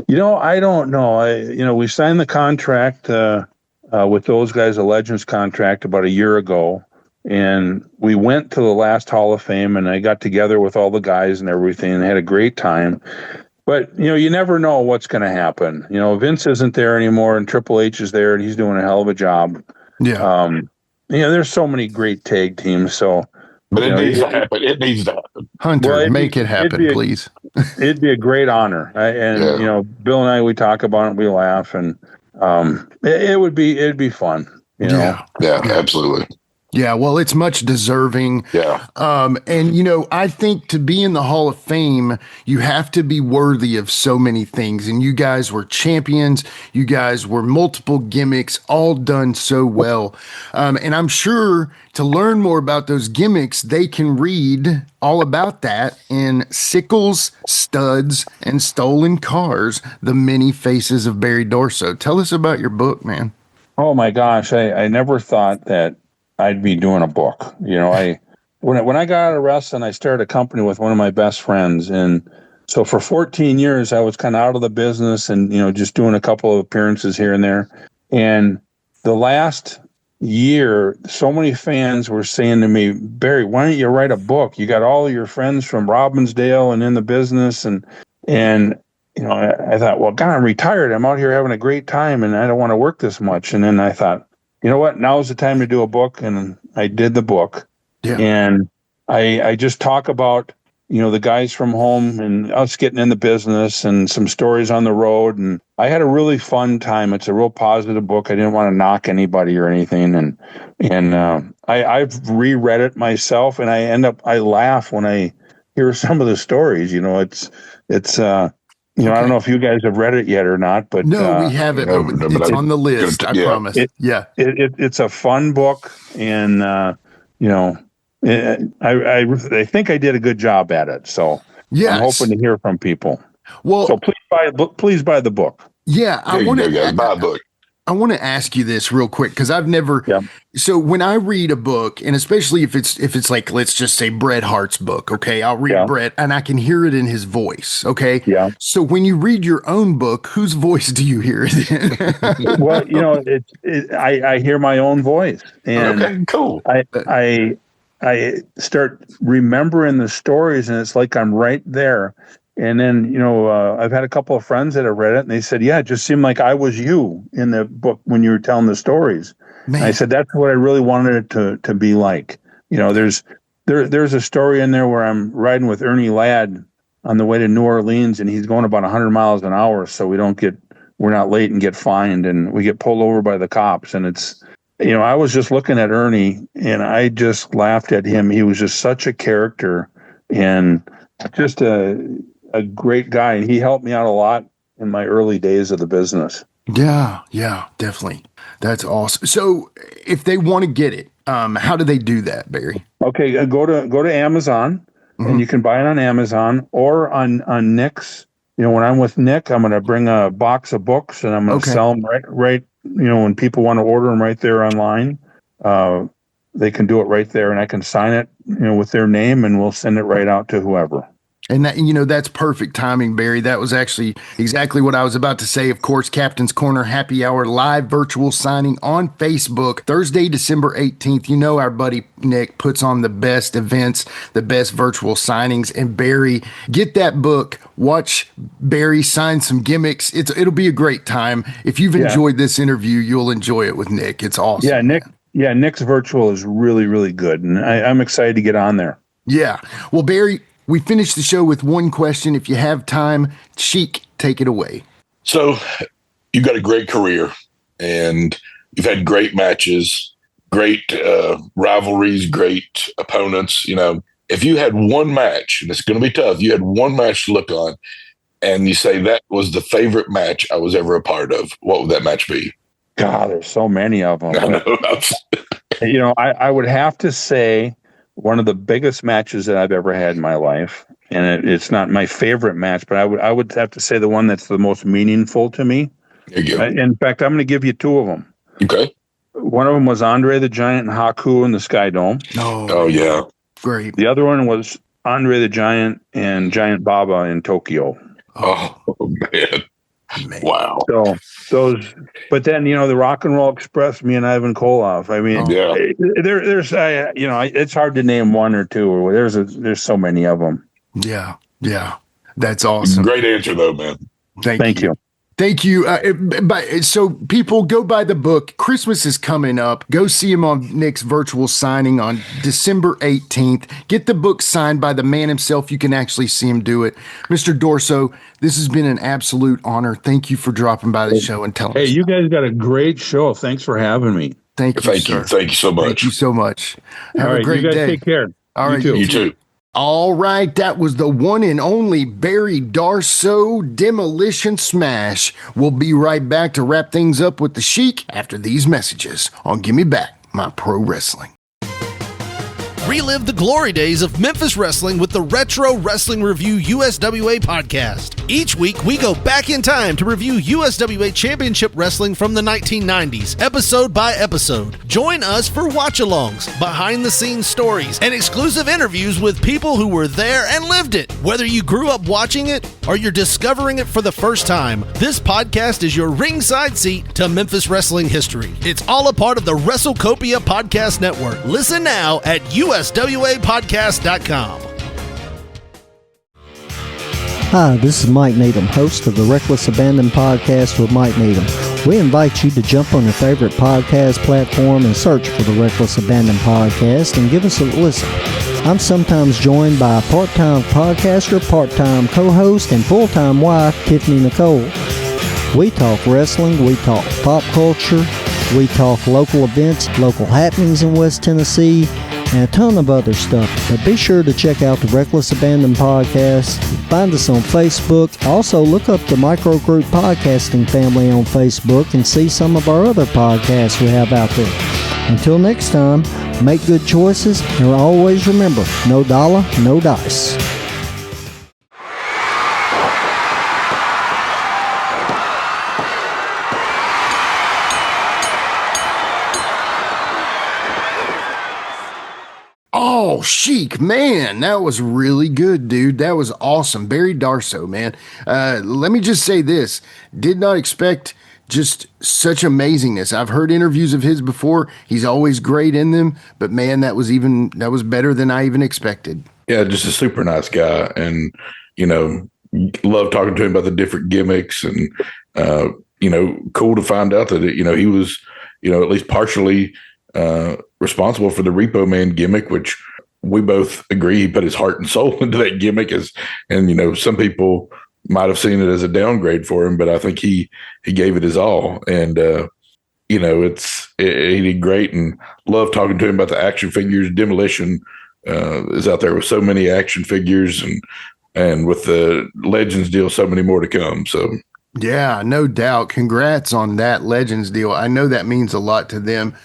S1: I don't know. We signed the contract with those guys, a Legends contract, about a year ago. And we went to the last Hall of Fame, and I got together with all the guys and everything and had a great time. But, you never know what's going to happen. Vince isn't there anymore, and Triple H is there, and he's doing a hell of a job.
S4: Yeah.
S1: There's so many great tag teams. So,
S5: but it needs to happen. It needs to happen.
S4: Hunter, make it happen, please.
S1: It'd be a great honor. Bill and I, we talk about it, we laugh, and it'd be fun.
S5: Yeah, absolutely.
S4: Yeah, well, it's much deserving.
S5: Yeah.
S4: And, I think to be in the Hall of Fame, you have to be worthy of so many things. And you guys were champions. You guys were multiple gimmicks, all done so well. And I'm sure to learn more about those gimmicks, they can read all about that in Sickles, Studs, and Stolen Cars, The Many Faces of Barry Darsow. Tell us about your book, man.
S1: Oh, my gosh. I never thought that I'd be doing a book. When I got out of wrestling, I started a company with one of my best friends. And so for 14 years, I was kind of out of the business and, just doing a couple of appearances here and there. And the last year, so many fans were saying to me, Barry, why don't you write a book? You got all of your friends from Robbinsdale and in the business. And I thought, well, God, I'm retired. I'm out here having a great time and I don't want to work this much. And then I thought, you know what? Now's the time to do a book, and I did the book.
S4: Yeah.
S1: And I just talk about, the guys from home and us getting in the business and some stories on the road. And I had a really fun time. It's a real positive book. I didn't want to knock anybody or anything. And I've reread it myself, and I laugh when I hear some of the stories. It's I don't know if you guys have read it yet or not, but
S4: no, we haven't. But it's on the list. I promise.
S1: It's a fun book, and I think I did a good job at it. So I'm hoping to hear from people.
S4: Well,
S1: so please buy the book.
S4: Yeah,
S5: I want to buy a book.
S4: I want to ask you this real quick because I've never.
S1: Yeah.
S4: So when I read a book, and especially if it's like, let's just say Bret Hart's book, okay, I'll read Bret and I can hear it in his voice, okay.
S1: Yeah.
S4: So when you read your own book, whose voice do you hear it in?
S1: Well, I hear my own voice, and
S5: okay, cool.
S1: I start remembering the stories, and it's like I'm right there. And then, I've had a couple of friends that have read it, and they said, yeah, it just seemed like I was you in the book when you were telling the stories. I said, that's what I really wanted it to be like. There's a story in there where I'm riding with Ernie Ladd on the way to New Orleans, and he's going about 100 miles an hour, so we're not late and get fined, and we get pulled over by the cops. And it's, I was just looking at Ernie, and I just laughed at him. He was just such a character, and just a great guy, and he helped me out a lot in my early days of the business.
S4: Yeah, definitely. That's awesome. So if they want to get it, how do they do that, Barry?
S1: Okay, go to Amazon, and you can buy it on Amazon or on Nick's. When I'm with Nick, I'm going to bring a box of books, and I'm going to sell them right. When people want to order them right there online, they can do it right there, and I can sign it, with their name, and we'll send it right out to whoever.
S4: And that, that's perfect timing, Barry. That was actually exactly what I was about to say. Of course, Captain's Corner Happy Hour live virtual signing on Facebook, Thursday, December 18th. Our buddy Nick puts on the best events, the best virtual signings. And Barry, get that book, watch Barry sign some gimmicks. It'll be a great time. If you've enjoyed this interview, you'll enjoy it with Nick. It's awesome.
S1: Yeah, Nick's virtual is really, really good. And I'm excited to get on there.
S4: Yeah. Well, Barry, we finished the show with one question. If you have time, Sheik, take it away.
S5: So you've got a great career, and you've had great matches, great rivalries, great opponents. If you had one match, and it's going to be tough, you had one match to look on, and you say that was the favorite match I was ever a part of, what would that match be?
S1: God, there's so many of them.
S5: I know.
S1: I would have to say one of the biggest matches that I've ever had in my life, and it's not my favorite match, but I would have to say the one that's the most meaningful to me.
S5: There you go.
S1: In fact, I'm going to give you two of them.
S5: Okay.
S1: One of them was Andre the Giant and Haku in the Sky Dome.
S5: Oh yeah.
S4: Great.
S1: The other one was Andre the Giant and Giant Baba in Tokyo.
S5: Oh man. Wow.
S1: So those, but then the Rock and Roll Express, me and Ivan Koloff. I mean, there's it's hard to name one or two, or there's so many of them.
S4: Yeah, that's awesome.
S5: Great answer though, man.
S1: Thank you.
S4: Thank you. So people, go buy the book. Christmas is coming up. Go see him on Nick's virtual signing on December 18th. Get the book signed by the man himself. You can actually see him do it. Mr. Darsow, this has been an absolute honor. Thank you for dropping by the show and telling us.
S1: Hey, you guys got a great show. Thanks for having me.
S4: Thank you, sir.
S5: Thank you so much.
S4: Thank you so much. Have a great
S1: you guys
S4: day.
S1: Take care.
S4: All right.
S5: You too.
S4: All right, that was the one and only Barry Darsow, Demolition Smash. We'll be right back to wrap things up with the Sheik after these messages on Give Me Back My Pro Wrestling.
S12: Relive the glory days of Memphis wrestling with the Retro Wrestling Review USWA podcast. Each week, we go back in time to review USWA Championship Wrestling from the 1990s, episode by episode. Join us for watch-alongs, behind-the-scenes stories, and exclusive interviews with people who were there and lived it. Whether you grew up watching it or you're discovering it for the first time, this podcast is your ringside seat to Memphis wrestling history. It's all a part of the WrestleCopia Podcast Network. Listen now at USWApodcast.com.
S13: Hi, this is Mike Needham, host of the Reckless Abandon podcast with Mike Needham. We invite you to jump on your favorite podcast platform and search for the Reckless Abandon podcast and give us a listen. I'm sometimes joined by a part-time podcaster, part-time co-host, and full-time wife, Tiffany Nicole. We talk wrestling, we talk pop culture, we talk local events, local happenings in West Tennessee, and a ton of other stuff. But be sure to check out the Reckless Abandon podcast. Find us on Facebook. Also, look up the Microgroup Podcasting family on Facebook and see some of our other podcasts we have out there. Until next time, make good choices and always remember, no dollar, no dice.
S4: Oh, Sheik, man, that was really good, dude. That was awesome. Barry Darsow, man. Let me just say this. Did not expect just such amazingness. I've heard interviews of his before. He's always great in them, but man, that was better than I even expected.
S5: Yeah, just a super nice guy. And, love talking to him about the different gimmicks and, cool to find out that, he was, at least partially responsible for the Repo Man gimmick, which we both agree he put his heart and soul into that gimmick. And some people might have seen it as a downgrade for him, but I think he gave it his all. And, he did great, and love talking to him about the action figures. Demolition is out there with so many action figures, and with the Legends deal, so many more to come. So,
S4: yeah, no doubt. Congrats on that Legends deal. I know that means a lot to them.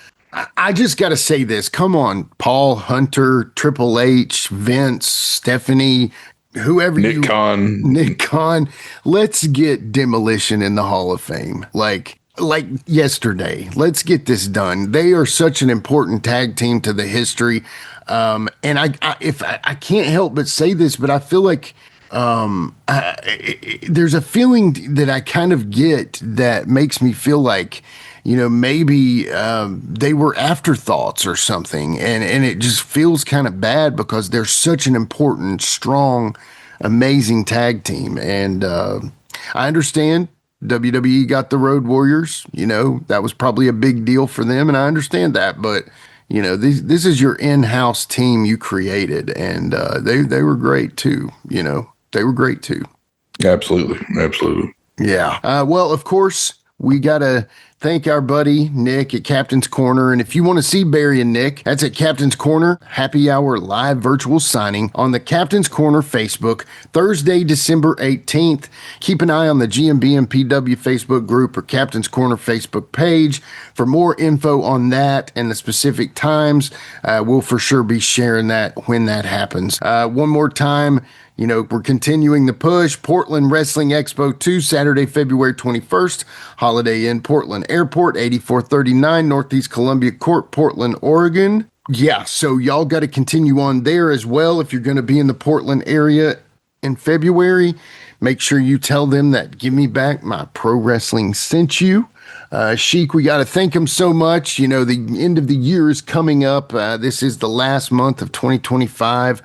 S4: I just got to say this. Come on, Paul, Hunter, Triple H, Vince, Stephanie, whoever
S5: Nick
S4: Khan. Let's get Demolition in the Hall of Fame. Like yesterday. Let's get this done. They are such an important tag team to the history. And I can't help but say this, but I feel like there's a feeling that I kind of get that makes me feel like, maybe they were afterthoughts or something. And it just feels kind of bad because they're such an important, strong, amazing tag team. And I understand WWE got the Road Warriors. That was probably a big deal for them. And I understand that. But, this is your in-house team you created. And they were great, too. They were great, too.
S5: Absolutely. Absolutely.
S4: Yeah. Well, of course, we got to thank our buddy Nick at Captain's Corner. And if you want to see Barry and Nick, that's at Captain's Corner Happy Hour live virtual signing on the Captain's Corner Facebook, Thursday, December 18th. Keep an eye on the GMBMPW Facebook group or Captain's Corner Facebook page for more info on that and the specific times. We'll for sure be sharing that when that happens. One more time, we're continuing the push. Portland Wrestling Expo 2, Saturday, February 21st. Holiday Inn, Portland Airport, 8439 Northeast Columbia Court, Portland, Oregon. Yeah, so y'all got to continue on there as well. If you're going to be in the Portland area in February, make sure you tell them that Give Me Back My Pro Wrestling sent you. Sheik, we got to thank him so much. The end of the year is coming up. This is the last month of 2025.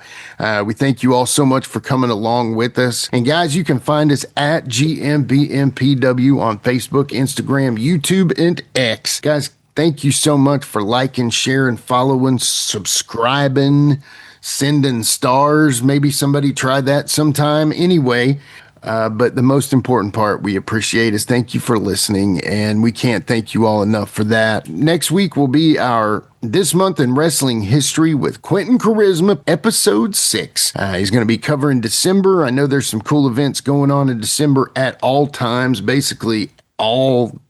S4: We thank you all so much for coming along with us. And guys, you can find us at GMBMPW on Facebook, Instagram, YouTube, and X. Guys, thank you so much for liking, sharing, following, subscribing, sending stars. Maybe somebody tried that sometime. Anyway, but the most important part we appreciate is thank you for listening, and we can't thank you all enough for that. Next week will be our This Month in Wrestling History with Quinton Quarisma, episode 6. He's going to be covering December. I know there's some cool events going on in December at all times, basically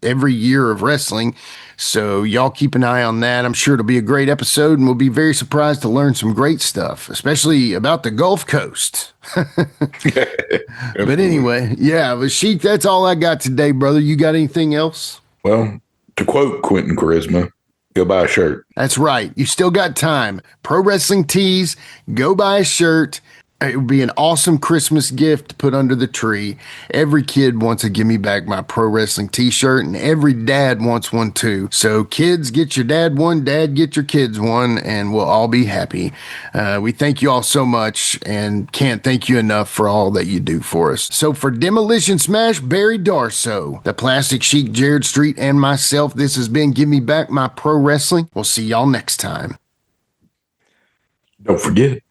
S4: every year of wrestling. So y'all keep an eye on that. I'm sure it'll be a great episode, and we'll be very surprised to learn some great stuff, especially about the Gulf Coast. But anyway, but Sheik, that's all I got today, brother. You got anything else?
S5: Well, to quote Quinton Quarisma, go buy a shirt.
S4: That's right. You still got time. Pro Wrestling Tees, go buy a shirt. It would be an awesome Christmas gift to put under the tree. Every kid wants a Give Me Back My Pro Wrestling t-shirt, and every dad wants one too. So kids, get your dad one, dad, get your kids one, and we'll all be happy. We thank you all so much and can't thank you enough for all that you do for us. So for Demolition Smash, Barry Darsow, the Plastic Sheik, Jared Street, and myself, this has been Give Me Back My Pro Wrestling. We'll see y'all next time.
S5: Don't forget,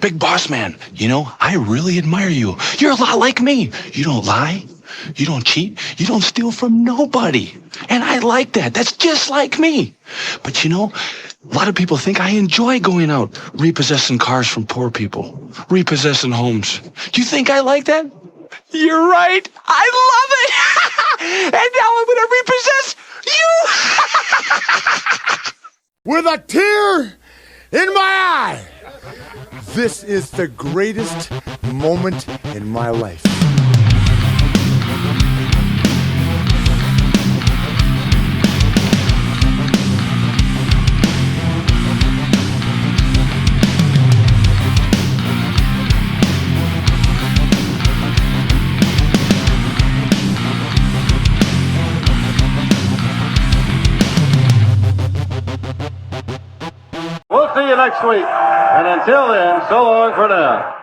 S14: Big boss man, you know, I really admire you. You're a lot like me. You don't lie. You don't cheat. You don't steal from nobody. And I like that. That's just like me. But you know, a lot of people think I enjoy going out, repossessing cars from poor people, repossessing homes. Do you think I like that? You're right. I love it. And now I'm going to repossess you.
S15: With a tear in my eye. This is the greatest moment in my life.
S16: We'll see you next week. And until then, so long for now.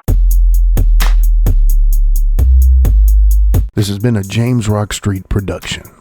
S4: This has been a James Rock Street production.